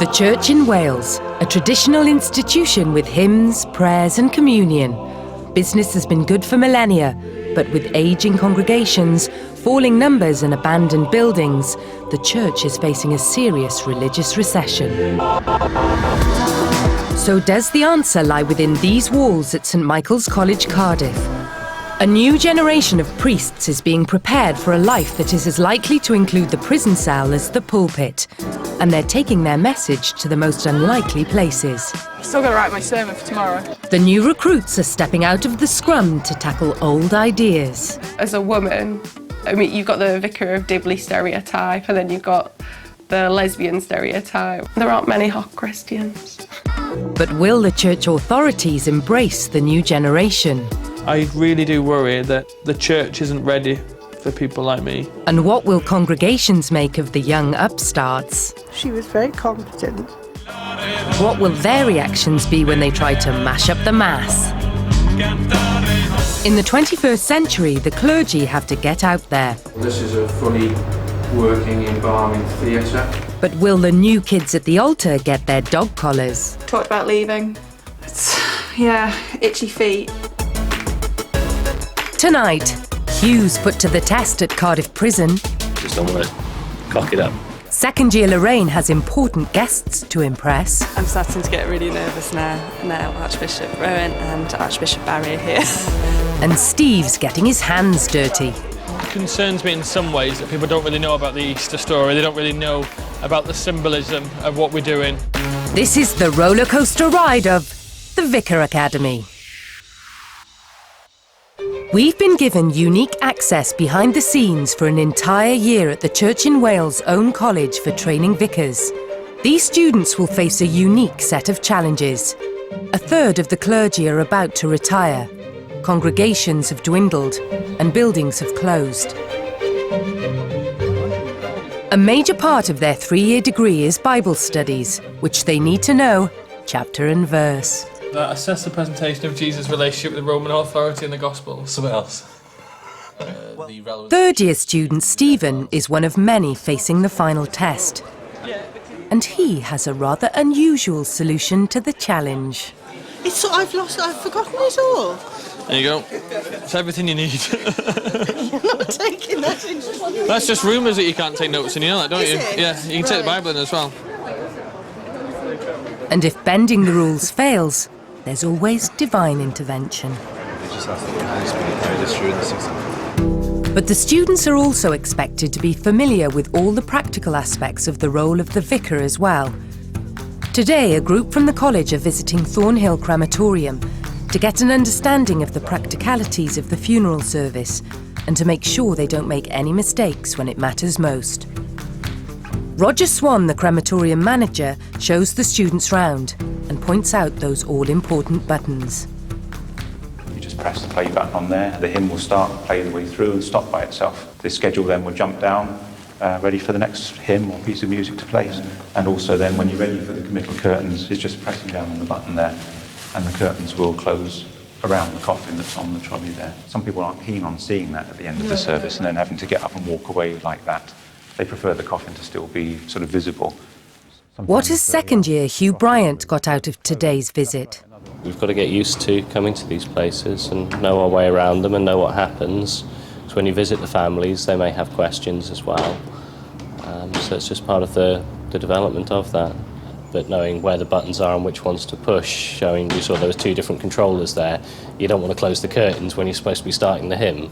The Church in Wales, a traditional institution with hymns, prayers and communion. Business has been good for millennia, but with ageing congregations, falling numbers and abandoned buildings, the church is facing a serious religious recession. So does the answer lie within these walls at St Michael's College, Cardiff? A new generation of priests is being prepared for a life that is as likely to include the prison cell as the pulpit, and they're taking their message to the most unlikely places. I've still got to write my sermon for tomorrow. The new recruits are stepping out of the scrum to tackle old ideas. As a woman, I mean, you've got the Vicar of Dibley stereotype, and then you've got the lesbian stereotype. There aren't many hot Christians. But will the church authorities embrace the new generation? I really do worry that the church isn't ready for people like me. And what will congregations make of the young upstarts? She was very competent. What will their reactions be when they try to mash up the mass? In the 21st century, the clergy have to get out there. This is a fully working, embalming theatre. But will the new kids at the altar get their dog collars? Talked about leaving. Yeah, itchy feet. Tonight, Hugh's put to the test at Cardiff Prison. Just don't want to cock it up. Second-year Lorraine has important guests to impress. I'm starting to get really nervous now Archbishop Rowan and Archbishop Barry are here. And Steve's getting his hands dirty. It concerns me in some ways that people don't really know about the Easter story. They don't really know about the symbolism of what we're doing. This is the roller coaster ride of the Vicar Academy. We've been given unique access behind the scenes for an entire year at the Church in Wales' own college for training vicars. These students will face a unique set of challenges. A third of the clergy are about to retire. Congregations have dwindled and buildings have closed. A major part of their 3-year degree is Bible studies, which they need to know chapter and verse. Assess the presentation of Jesus' relationship with the Roman authority in the Gospels. Something else. Third-year student Stephen is one of many facing the final test. And he has a rather unusual solution to the challenge. I've forgotten it all. There you go. It's everything you need. You're not taking that in. That's just rumours that you can't take notes in, you know that, don't Is you? it? Yeah, you can take the Bible in as well. And if bending the rules fails, there's always divine intervention. But the students are also expected to be familiar with all the practical aspects of the role of the vicar as well. Today, a group from the college are visiting Thornhill Crematorium to get an understanding of the practicalities of the funeral service and to make sure they don't make any mistakes when it matters most. Roger Swan, the crematorium manager, shows the students round and points out those all-important buttons. You just press the play button on there, the hymn will start, play the way through and stop by itself. The schedule then will jump down, ready for the next hymn or piece of music to play. And also then when you're ready for the committal curtains, it's just pressing down on the button there and the curtains will close around the coffin that's on the trolley there. Some people aren't keen on seeing that at the end of the service and then having to get up and walk away like that. They prefer the coffin to still be sort of visible. What has second-year Hugh Bryant got out of today's visit? We've got to get used to coming to these places and know our way around them and know what happens. Because when you visit the families, they may have questions as well. So it's just part of the development of that. But knowing where the buttons are and which ones to push, showing you saw there was 2 different controllers there. You don't want to close the curtains when you're supposed to be starting the hymn.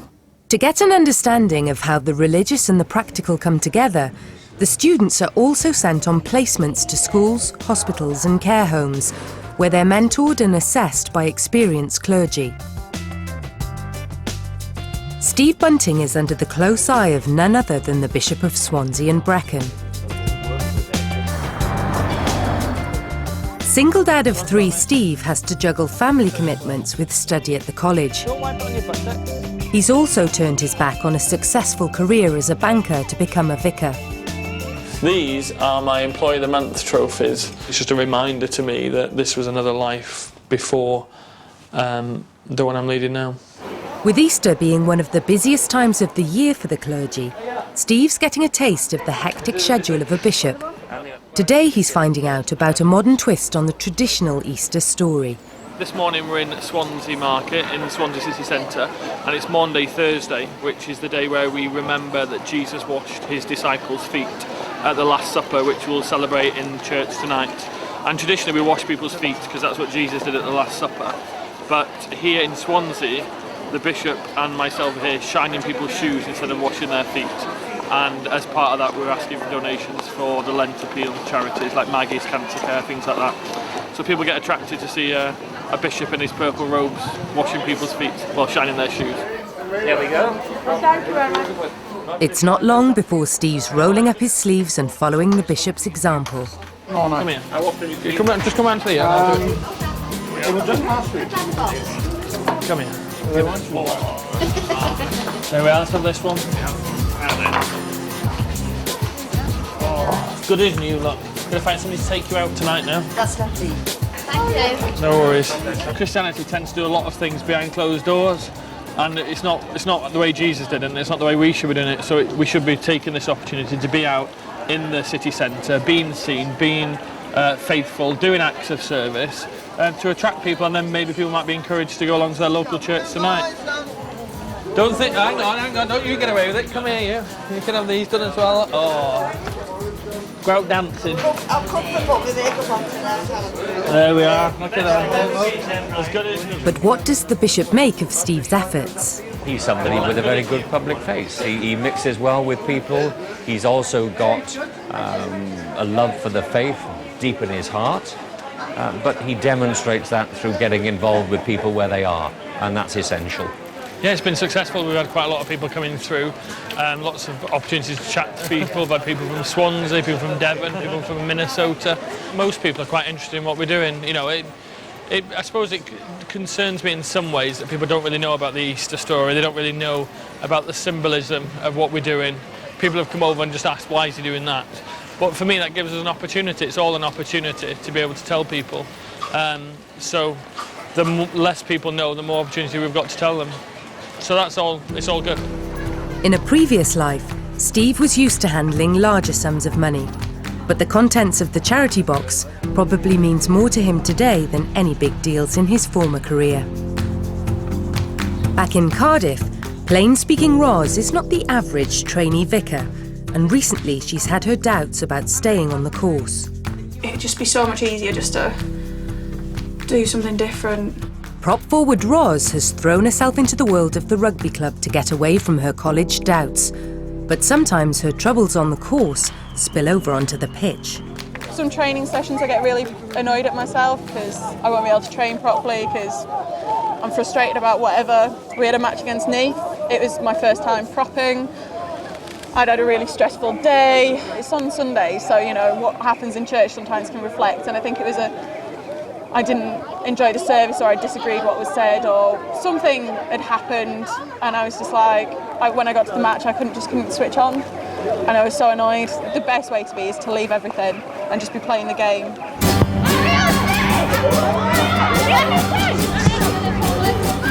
To get an understanding of how the religious and the practical come together, the students are also sent on placements to schools, hospitals and care homes, where they're mentored and assessed by experienced clergy. Steve Bunting is under the close eye of none other than the Bishop of Swansea and Brecon. Single dad of 3, Steve has to juggle family commitments with study at the college. He's also turned his back on a successful career as a banker to become a vicar. These are my Employee of the Month trophies. It's just a reminder to me that this was another life before the one I'm leading now. With Easter being one of the busiest times of the year for the clergy, Steve's getting a taste of the hectic schedule of a bishop. Today he's finding out about a modern twist on the traditional Easter story. This morning we're in Swansea Market in the Swansea city centre, and it's Maundy Thursday, which is the day where we remember that Jesus washed his disciples' feet at the Last Supper, which we'll celebrate in church tonight. And traditionally we wash people's feet because that's what Jesus did at the Last Supper. But here in Swansea, the bishop and myself are here shining people's shoes instead of washing their feet. And as part of that, we're asking for donations for the Lent Appeal charities like Maggie's Cancer Care, things like that. So people get attracted to see a bishop in his purple robes washing people's feet while shining their shoes. Here we go. Thank you very much. It's not long before Steve's rolling up his sleeves and following the bishop's example. Oh, no. Come here. Just come round to here. It was just last week. Come here. There we are, let's have this one. Oh, it's good, isn't you? Look, gonna find somebody to take you out tonight now. That's lovely. Thank you. No worries. Christianity tends to do a lot of things behind closed doors, and it's not the way Jesus did it, and it's not the way we should be doing it. So we should be taking this opportunity to be out in the city centre, being seen, being faithful, doing acts of service to attract people, and then maybe people might be encouraged to go along to their local church tonight. Don't think, hang on, don't you get away with it. Come here, you can have these done as well. Oh, go out dancing. I'll cut the book with it on tonight. There we are, look at that. As good as... But what does the bishop make of Steve's efforts? He's somebody with a very good public face. He mixes well with people. He's also got a love for the faith deep in his heart, but he demonstrates that through getting involved with people where they are, and that's essential. Yeah, it's been successful. We've had quite a lot of people coming through, lots of opportunities to chat to people. We've had people from Swansea, people from Devon, people from Minnesota. Most people are quite interested in what we're doing. You know, I suppose it concerns me in some ways that people don't really know about the Easter story. They don't really know about the symbolism of what we're doing. People have come over and just asked, why is he doing that? But for me, that gives us an opportunity. It's all an opportunity to be able to tell people. So the less people know, the more opportunity we've got to tell them. So that's all, it's all good. In a previous life, Steve was used to handling larger sums of money. But the contents of the charity box probably means more to him today than any big deals in his former career. Back in Cardiff, plain-speaking Roz is not the average trainee vicar, and recently she's had her doubts about staying on the course. It'd just be so much easier just to do something different. Prop forward Roz has thrown herself into the world of the rugby club to get away from her college doubts. But sometimes her troubles on the course spill over onto the pitch. Some training sessions I get really annoyed at myself because I won't be able to train properly because I'm frustrated about whatever. We had a match against Neath. It was my first time propping. I'd had a really stressful day. It's on Sunday, so you know what happens in church sometimes can reflect, and I think it was I didn't enjoy the service, or I disagreed what was said, or something had happened, and I was just like, when I got to the match, I couldn't switch on, and I was so annoyed. The best way to be is to leave everything and just be playing the game.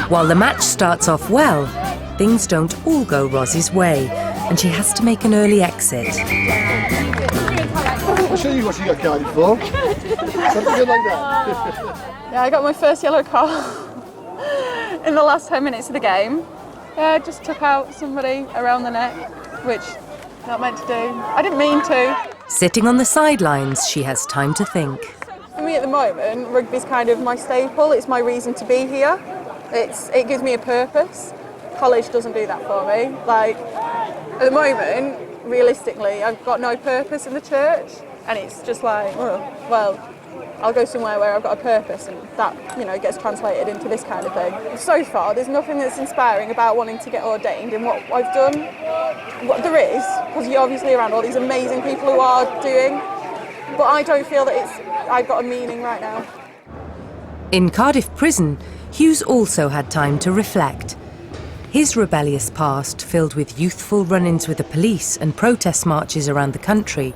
While the match starts off well, things don't all go Roz's way, and she has to make an early exit. I'll show you what you got Cardiff for. Something good like that. Yeah, I got my first yellow card in the last 10 minutes of the game. Yeah, I just took out somebody around the neck, which not meant to do. I didn't mean to. Sitting on the sidelines, she has time to think. For me at the moment, rugby's kind of my staple. It's my reason to be here. It gives me a purpose. College doesn't do that for me. Like, at the moment, realistically, I've got no purpose in the church, and it's just like, well, I'll go somewhere where I've got a purpose, and that, you know, gets translated into this kind of thing. So far, there's nothing that's inspiring about wanting to get ordained in what I've done. What there is, because you're obviously around all these amazing people who are doing, but I don't feel that I've got a meaning right now. In Cardiff Prison, Hughes also had time to reflect. His rebellious past, filled with youthful run-ins with the police and protest marches around the country,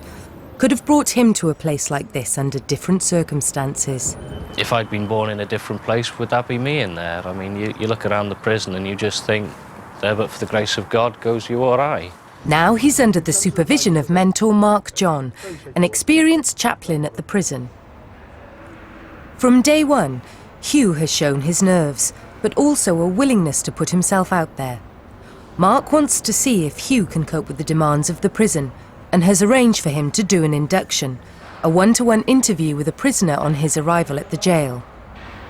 could have brought him to a place like this under different circumstances. If I'd been born in a different place, would that be me in there? I mean, you look around the prison and you just think, there but for the grace of God goes you or I. Now he's under the supervision of mentor Mark John, an experienced chaplain at the prison. From day one, Hugh has shown his nerves, but also a willingness to put himself out there. Mark wants to see if Hugh can cope with the demands of the prison and has arranged for him to do an induction, a one-to-one interview with a prisoner on his arrival at the jail.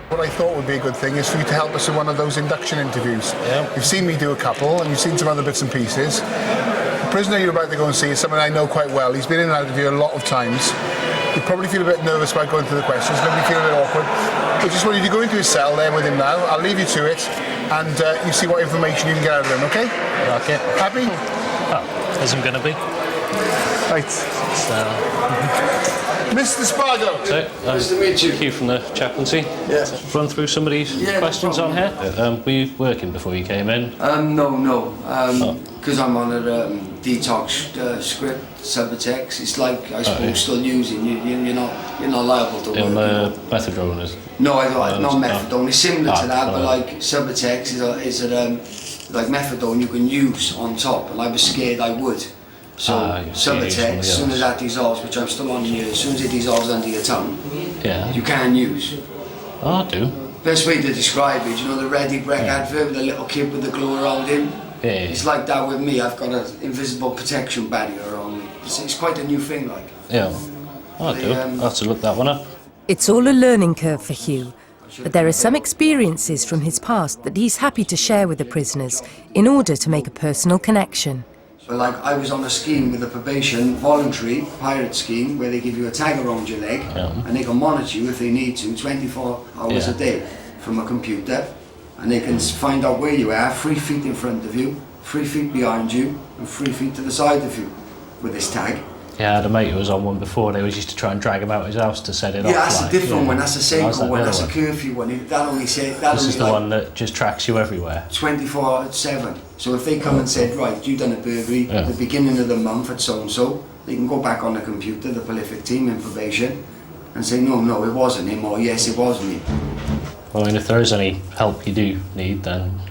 What I thought would be a good thing is for you to help us in one of those induction interviews. Yeah. You've seen me do a couple and you've seen some other bits and pieces. The prisoner you're about to go and see is someone I know quite well. He's been in and out of here a lot of times. You probably feel a bit nervous about going through the questions, maybe feel a bit awkward. I just want you to go into his cell there with him now. I'll leave you to it and you see what information you can get out of him, okay? Okay. Happy? Oh, as I'm going to be. Right. Mr. Spargo. So, nice to meet you. Hugh from the chaplaincy. Yeah. Run through some of these questions on here. Were you working before you came in? No. Because I'm on a detox script, Subutex. It's like, I suppose, still using. You're not liable to work. Methadone is? No, not methadone. It's similar to that, but like Subutex is like methadone you can use on top, and I was scared I would. So Subutex, as soon as that dissolves, which I'm still on here, as soon as it dissolves under your tongue, you can use. Oh, I do. Best way to describe it, you know the Ready Breck advert with the little kid with the glue around him? Yeah. It's like that with me. I've got an invisible protection barrier around me. It's quite a new thing, like. Yeah. Oh, I do. I'll have to look that one up. It's all a learning curve for Hugh, but there are some experiences from his past that he's happy to share with the prisoners in order to make a personal connection. But like, I was on a scheme with the probation, voluntary pirate scheme, where they give you a tag around your leg, and they can monitor you if they need to, 24 hours a day from a computer, and they can find out where you are, 3 feet in front of you, 3 feet behind you, and 3 feet to the side of you with this tag. Yeah, I had a mate who was on one before. They always used to try and drag him out of his house to set it off. Yeah, that's a different one. That's a Seiko one. That's a curfew one. This is the one that just tracks you everywhere. 24/7. So if they come and said, right, you've done a burglary at the beginning of the month at so-and-so, they can go back on the computer, the prolific team in probation, and say, no, it wasn't him, or yes, it was me. Well, I mean, if there is any help you do need, then,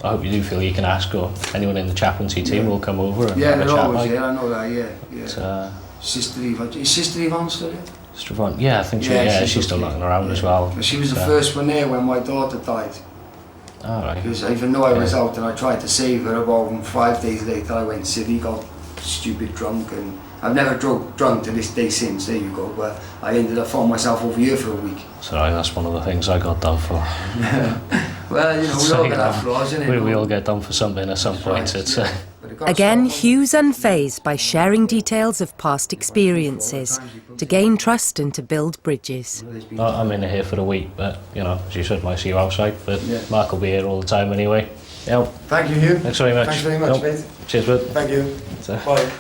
I hope you do feel you can ask, or anyone in the chaplaincy team will come over and have a chat. I know that, yeah. Sister Yvonne, is Sister Yvonne still there? Sister Yvonne, yeah, I think she's still knocking around as well. But she was the first one there when my daughter died. All right. Because even though I was out and I tried to save her, about 5 days later I went silly, got stupid drunk, and I've never drunk to this day since, there you go, but I ended up finding myself over here for a week. Sorry, that's one of the things I got done for. Well, we all get our flaws, innit? We all get done for something at some point. Again, Hugh's unfazed by sharing details of past experiences to gain trust and to build bridges. I'm in here for a week, but, as you said, might see you outside, but Mark will be here all the time anyway. Yeah. Thank you, Hugh. Thanks very much. Thanks very much, mate. Cheers, bud. Thank you. Bye.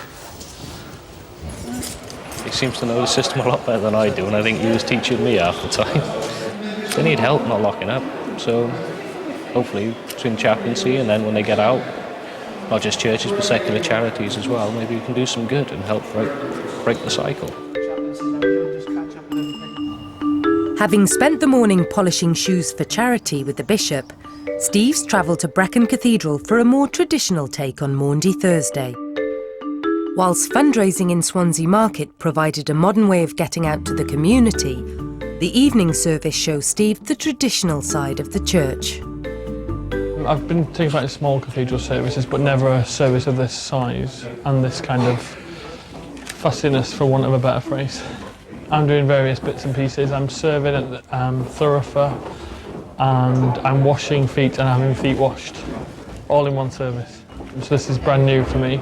He seems to know the system a lot better than I do, and I think he was teaching me half the time. They need help not locking up, so hopefully between chaplaincy and then when they get out, not just churches but secular charities as well, maybe we can do some good and help break the cycle. Having spent the morning polishing shoes for charity with the bishop, Steve's travelled to Brecon Cathedral for a more traditional take on Maundy Thursday. Whilst fundraising in Swansea Market provided a modern way of getting out to the community, the evening service shows Steve the traditional side of the church. I've been taking part in small cathedral services, but never a service of this size and this kind of fussiness, for want of a better phrase. I'm doing various bits and pieces. I'm serving at Thoroughfare, and I'm washing feet and having feet washed, all in one service. So this is brand new for me,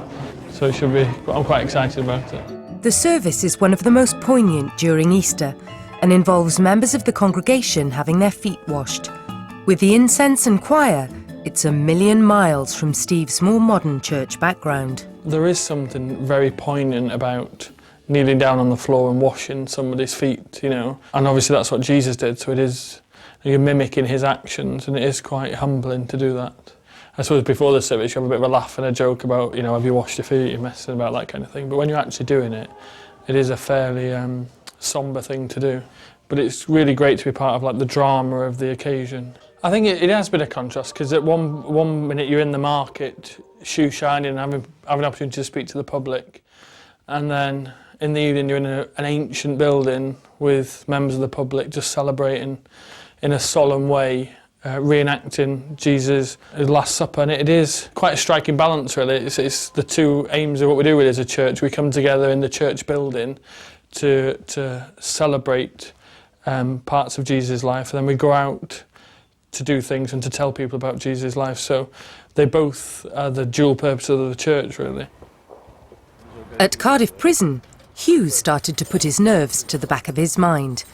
so it should be, I'm quite excited about it. The service is one of the most poignant during Easter and involves members of the congregation having their feet washed. With the incense and choir, it's a million miles from Steve's more modern church background. There is something very poignant about kneeling down on the floor and washing somebody's feet, and obviously that's what Jesus did, so it is, you're mimicking his actions, and it is quite humbling to do that. I suppose before the service you have a bit of a laugh and a joke about, have you washed your feet, you're messing about, that kind of thing, but when you're actually doing it, it is a fairly sombre thing to do. But it's really great to be part of the drama of the occasion. I think it has been a contrast, because at one minute you're in the market, shoe shining, and having an opportunity to speak to the public, and then in the evening you're in an ancient building with members of the public just celebrating in a solemn way, reenacting Jesus' Last Supper. And it is quite a striking balance, really. It's the two aims of what we do as a church. We come together in the church building to celebrate parts of Jesus' life, and then we go out to do things and to tell people about Jesus' life. So they both are the dual purpose of the church, really. At Cardiff Prison, Hugh started to put his nerves to the back of his mind.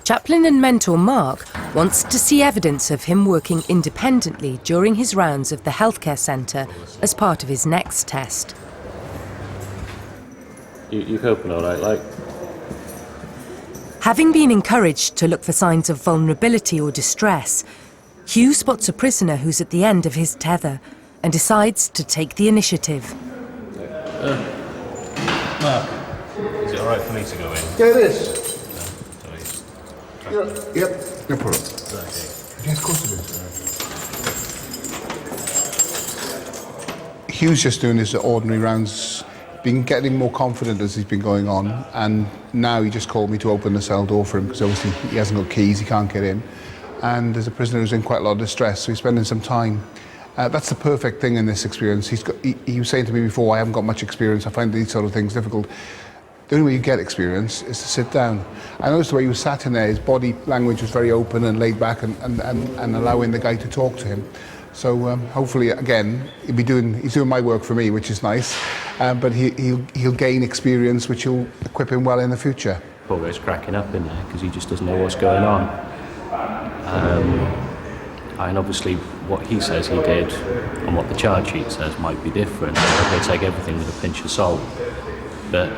Chaplain and mentor Mark wants to see evidence of him working independently during his rounds of the healthcare centre as part of his next test. You coping all right, like? Having been encouraged to look for signs of vulnerability or distress, Hugh spots a prisoner who's at the end of his tether and decides to take the initiative. Mark, is it all right for me to go in? Yeah, it is. Yep, no problem. Yes, of course it is. Hugh's just doing his ordinary rounds, been getting more confident as he's been going on, and now he just called me to open the cell door for him, because obviously he hasn't got keys, he can't get in. And there's a prisoner who's in quite a lot of distress, so he's spending some time. That's the perfect thing in this experience. He was saying to me before, I haven't got much experience, I find these sort of things difficult. The only way you get experience is to sit down. I noticed the way he was sat in there, his body language was very open and laid back, and allowing the guy to talk to him. So hopefully, again, he's doing my work for me, which is nice, but he'll gain experience which will equip him well in the future. Poor guy's cracking up in there because he just doesn't know what's going on. And obviously what he says he did and what the charge sheet says might be different. They take everything with a pinch of salt, but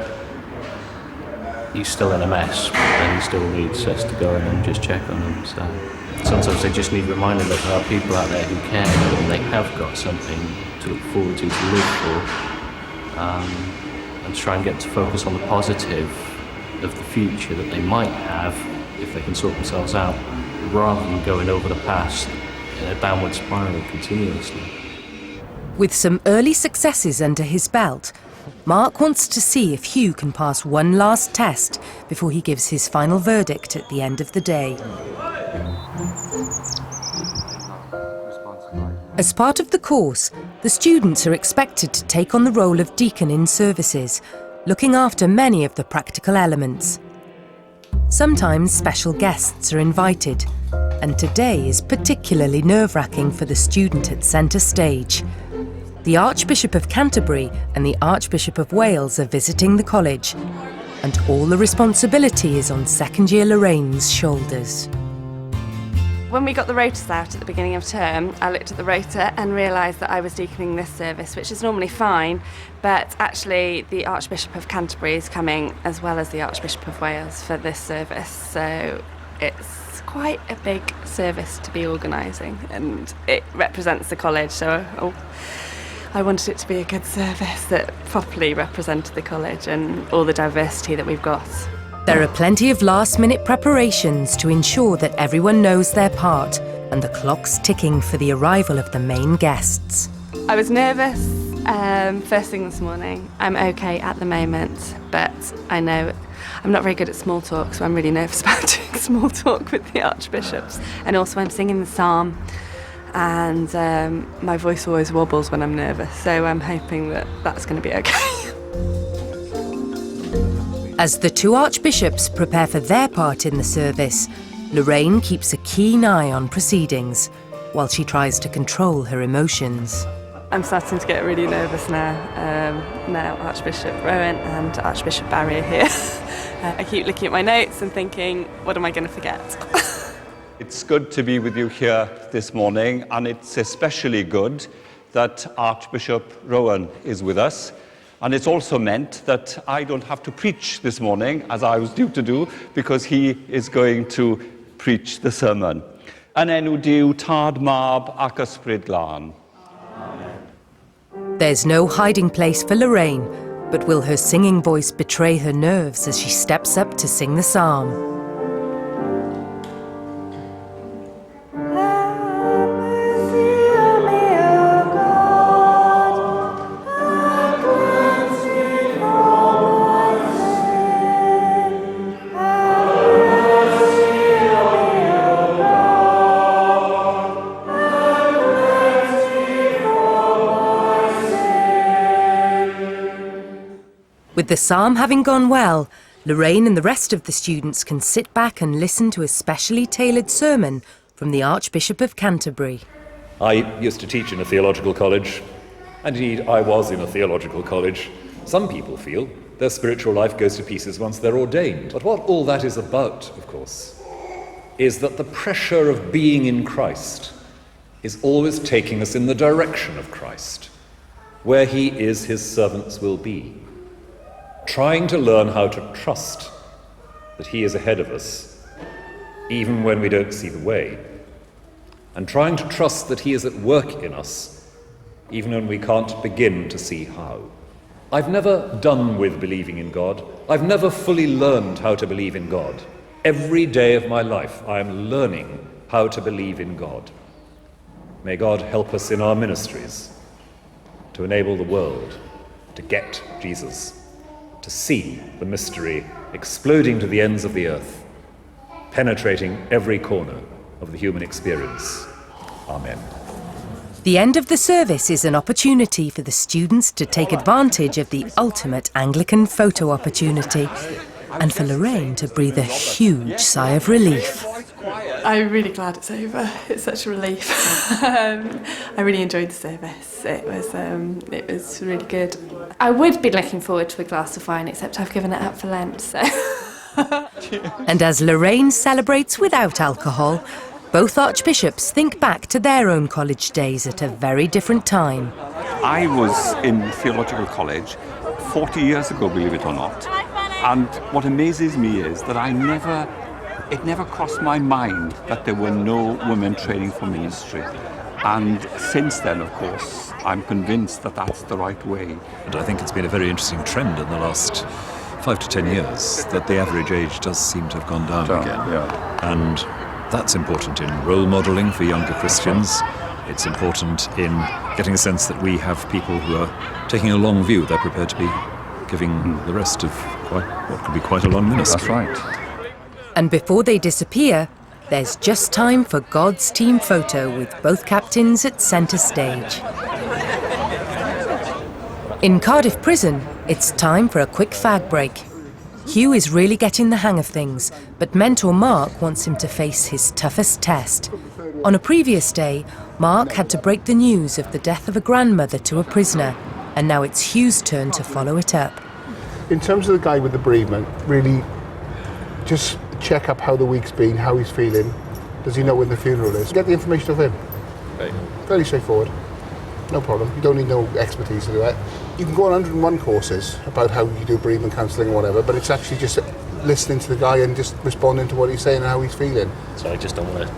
he's still in a mess and he still needs us to go in and just check on him. So sometimes they just need reminding that there are people out there who care and they have got something to look forward to live for, and try and get to focus on the positive of the future that they might have if they can sort themselves out, rather than going over the past in a downward spiral continuously. With some early successes under his belt, Mark wants to see if Hugh can pass one last test before he gives his final verdict at the end of the day. As part of the course, the students are expected to take on the role of deacon in services, looking after many of the practical elements. Sometimes special guests are invited, and today is particularly nerve-wracking for the student at centre stage. The Archbishop of Canterbury and the Archbishop of Wales are visiting the college, and all the responsibility is on second-year Lorraine's shoulders. When we got the rotas out at the beginning of term, I looked at the rota and realised that I was deaconing this service, which is normally fine, but actually the Archbishop of Canterbury is coming as well as the Archbishop of Wales for this service, so it's quite a big service to be organising, and it represents the college, so I wanted it to be a good service that properly represented the college and all the diversity that we've got. There are plenty of last-minute preparations to ensure that everyone knows their part, and the clock's ticking for the arrival of the main guests. I was nervous first thing this morning. I'm okay at the moment, but I know I'm not very good at small talk, so I'm really nervous about doing small talk with the archbishops. And also I'm singing the psalm, and my voice always wobbles when I'm nervous, so I'm hoping that that's going to be okay. As the two archbishops prepare for their part in the service, Lorraine keeps a keen eye on proceedings, while she tries to control her emotions. I'm starting to get really nervous now. Now Archbishop Rowan and Archbishop Barry are here. I keep looking at my notes and thinking, what am I going to forget? It's good to be with you here this morning, and it's especially good that Archbishop Rowan is with us. And it's also meant that I don't have to preach this morning, as I was due to do, because he is going to preach the sermon. Yn enw Duw tad mab ac ysbryd glân. There's no hiding place for Lorraine, but will her singing voice betray her nerves as she steps up to sing the psalm? With the psalm having gone well, Lorraine and the rest of the students can sit back and listen to a specially tailored sermon from the Archbishop of Canterbury. I used to teach in a theological college, and indeed I was in a theological college. Some people feel their spiritual life goes to pieces once they're ordained. But what all that is about, of course, is that the pressure of being in Christ is always taking us in the direction of Christ. Where he is, his servants will be. Trying to learn how to trust that he is ahead of us, even when we don't see the way. And trying to trust that he is at work in us, even when we can't begin to see how. I've never done with believing in God. I've never fully learned how to believe in God. Every day of my life, I am learning how to believe in God. May God help us in our ministries to enable the world to get Jesus, to see the mystery exploding to the ends of the earth, penetrating every corner of the human experience. Amen. The end of the service is an opportunity for the students to take advantage of the ultimate Anglican photo opportunity, and for Lorraine to breathe a huge sigh of relief. I'm really glad it's over. It's such a relief. I really enjoyed the service. It was really good. I would be looking forward to a glass of wine, except I've given it up for Lent, so... And as Lorraine celebrates without alcohol, both archbishops think back to their own college days at a very different time. I was in theological college 40 years ago, believe it or not. And what amazes me is that it never crossed my mind that there were no women training for ministry. And since then, of course, I'm convinced that that's the right way. And I think it's been a very interesting trend in the last 5 to 10 years that the average age does seem to have gone down again. Yeah. And that's important in role modelling for younger Christians. It's important in getting a sense that we have people who are taking a long view. They're prepared to be giving the rest of what could be quite a long ministry. That's right. And before they disappear, there's just time for God's team photo with both captains at centre stage. In Cardiff Prison, it's time for a quick fag break. Hugh is really getting the hang of things, but mentor Mark wants him to face his toughest test. On a previous day, Mark had to break the news of the death of a grandmother to a prisoner, and now it's Hugh's turn to follow it up. In terms of the guy with the bereavement, really just check up how the week's been, how he's feeling. Does he know when the funeral is? Get the information of him. Right. Fairly straightforward. No problem. You don't need no expertise to do that. You can go on 101 courses about how you do bereavement counselling or whatever, but it's actually just listening to the guy and just responding to what he's saying and how he's feeling. So I just don't want to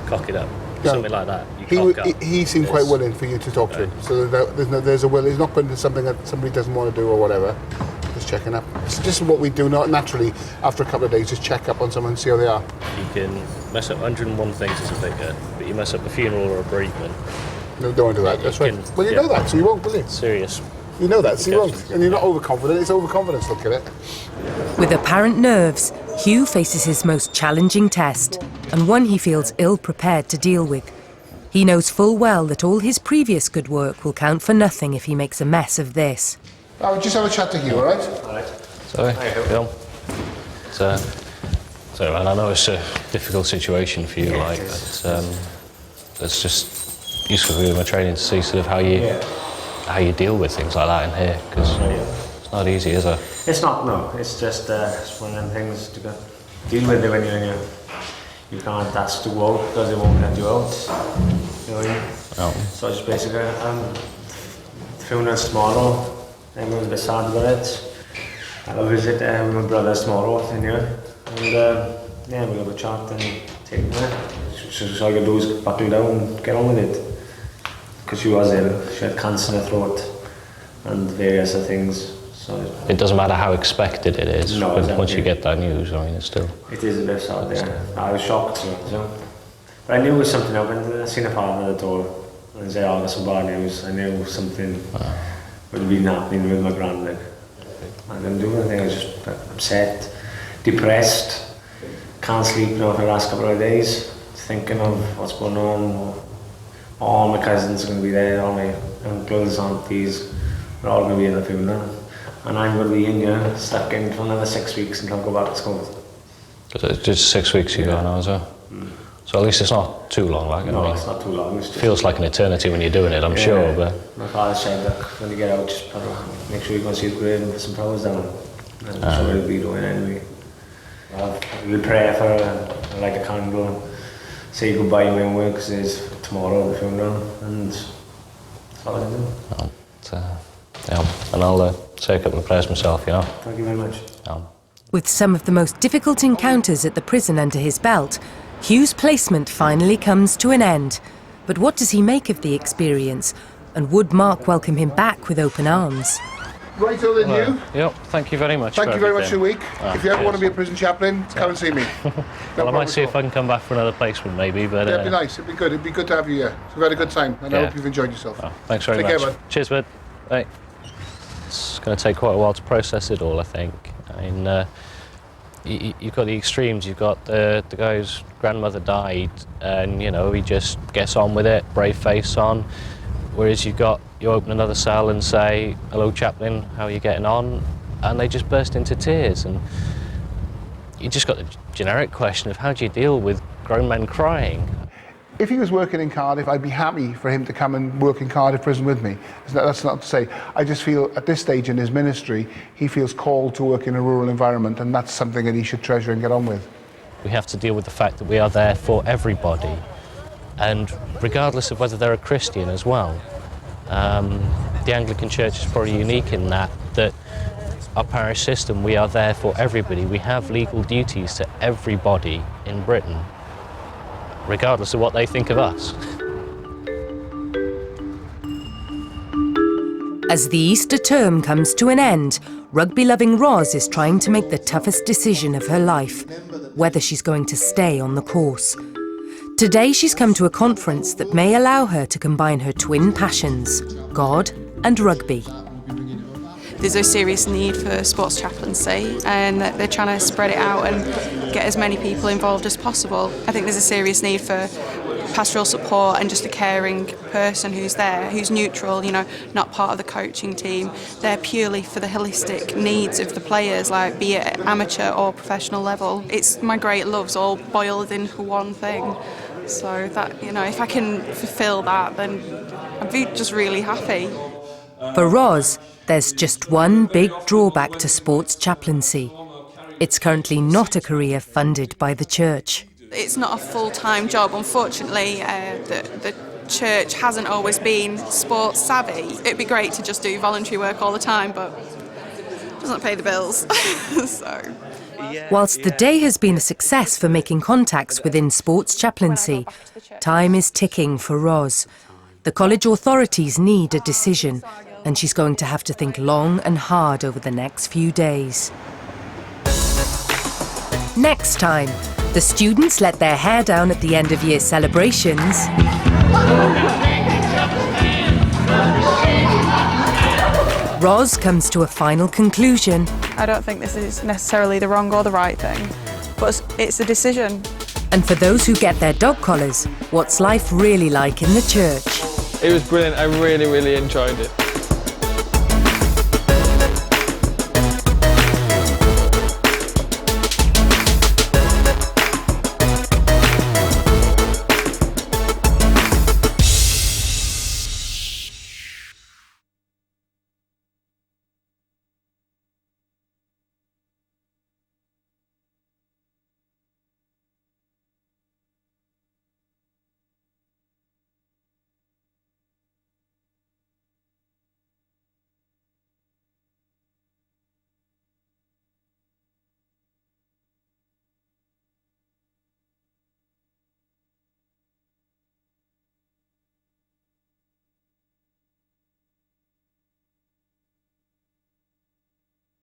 cock it up. No. Something like that. You cock up. He seemed quite willing for you to talk to him. So there's a will. He's not putting into something that somebody doesn't want to do or whatever. Just checking up. It's just what we do naturally after a couple of days, just check up on someone and see how they are. You can mess up 101 things as a vicar, but you mess up a funeral or a bereavement. No, don't want to do that. That's right. Well, you know that, so you won't, will you? Serious. You know that, so you won't. And you're not overconfident. It's overconfidence, look at it. With apparent nerves, Hugh faces his most challenging test, and one he feels ill-prepared to deal with. He knows full well that all his previous good work will count for nothing if he makes a mess of this. I'll just have a chat to Hugh, all right? All right. Sorry, Bill. So, and I know it's a difficult situation for you, but it's just useful for my training to see sort of how you deal with things like that in here, because it's not easy, is it? It's not, no. It's just it's one of them things to deal with when you're in your... You can't ask to go out because they won't let you out. You know what I mean? Oh. So just basically, the funeral's tomorrow. Everyone's a bit sad about it. I'll visit my brother tomorrow in here. And we'll have a chat and take it there. So all I can do is buckle down and get on with it. Because she was ill. She had cancer in her throat and various other things. So it doesn't matter how expected it is, no, but exactly. Once you get that news, I mean, it's still... It is a bit sad, yeah. I was shocked, so. But I knew there was something up, and I seen a partner at the door, and say, got some bad news. I knew something would have been happening with my granddad. I didn't do anything, I was just upset, depressed, can't sleep now for the last couple of days, thinking of what's going on. All my cousins are going to be there, all my uncles, aunties, they're all going to be in the funeral. and I'm going to be in here, stuck in for another 6 weeks until I go back to school. So it's just 6 weeks you go now, is it? So at least it's not too long, like. No, it's not too long. It feels like an eternity when you're doing it, I'm sure, but. My father said that when you get out, just make sure you go and see his grave and put some flowers down. And that's what we'll be doing anyway. We'll pray for her, light a candle, say goodbye to my own work, because it's tomorrow, the funeral, and that's all I can do. And I'll take up the prayers myself, you know. Thank you very much. With some of the most difficult encounters at the prison under his belt, Hugh's placement finally comes to an end. But what does he make of the experience? And would Mark welcome him back with open arms? Righto then, you. Yep, thank you very much. Thank you very much for the week. Oh, if you ever want to be a prison chaplain, come and see me. Well, I might see if I can come back for another placement, maybe. But it'd be nice. It'd be good. It'd be good to have you here. So we've had a good time, and I hope you've enjoyed yourself. Oh, thanks very much. Take care, bud. Cheers, bud. Bye. It's going to take quite a while to process it all, I think. I mean, you've got the extremes. You've got the guy whose grandmother died, and he just gets on with it, brave face on. Whereas you open another cell and say, "Hello, chaplain, how are you getting on?" and they just burst into tears. And you just got the generic question of how do you deal with grown men crying? If he was working in Cardiff, I'd be happy for him to come and work in Cardiff prison with me. That's not to say. I just feel at this stage in his ministry, he feels called to work in a rural environment, and that's something that he should treasure and get on with. We have to deal with the fact that we are there for everybody, and regardless of whether they're a Christian as well. The Anglican Church is probably unique in that our parish system, we are there for everybody. We have legal duties to everybody in Britain, regardless of what they think of us. As the Easter term comes to an end, rugby-loving Roz is trying to make the toughest decision of her life, whether she's going to stay on the course. Today she's come to a conference that may allow her to combine her twin passions, God and rugby. There's a serious need for sports chaplaincy, and they're trying to spread it out and get as many people involved as possible. I think there's a serious need for pastoral support and just a caring person who's there, who's neutral, not part of the coaching team. They're purely for the holistic needs of the players, like be it amateur or professional level. It's my great loves all boiled into one thing. So that, if I can fulfil that, then I'd be just really happy. For Roz, there's just one big drawback to sports chaplaincy. It's currently not a career funded by the church. It's not a full-time job. Unfortunately, the church hasn't always been sports savvy. It'd be great to just do voluntary work all the time, but it doesn't pay the bills. Whilst the day has been a success for making contacts within sports chaplaincy, time is ticking for Roz. The college authorities need a decision, and she's going to have to think long and hard over the next few days. Next time, the students let their hair down at the end of year celebrations. Roz comes to a final conclusion. I don't think this is necessarily the wrong or the right thing, but it's a decision. And for those who get their dog collars, what's life really like in the church? It was brilliant. I really, really enjoyed it.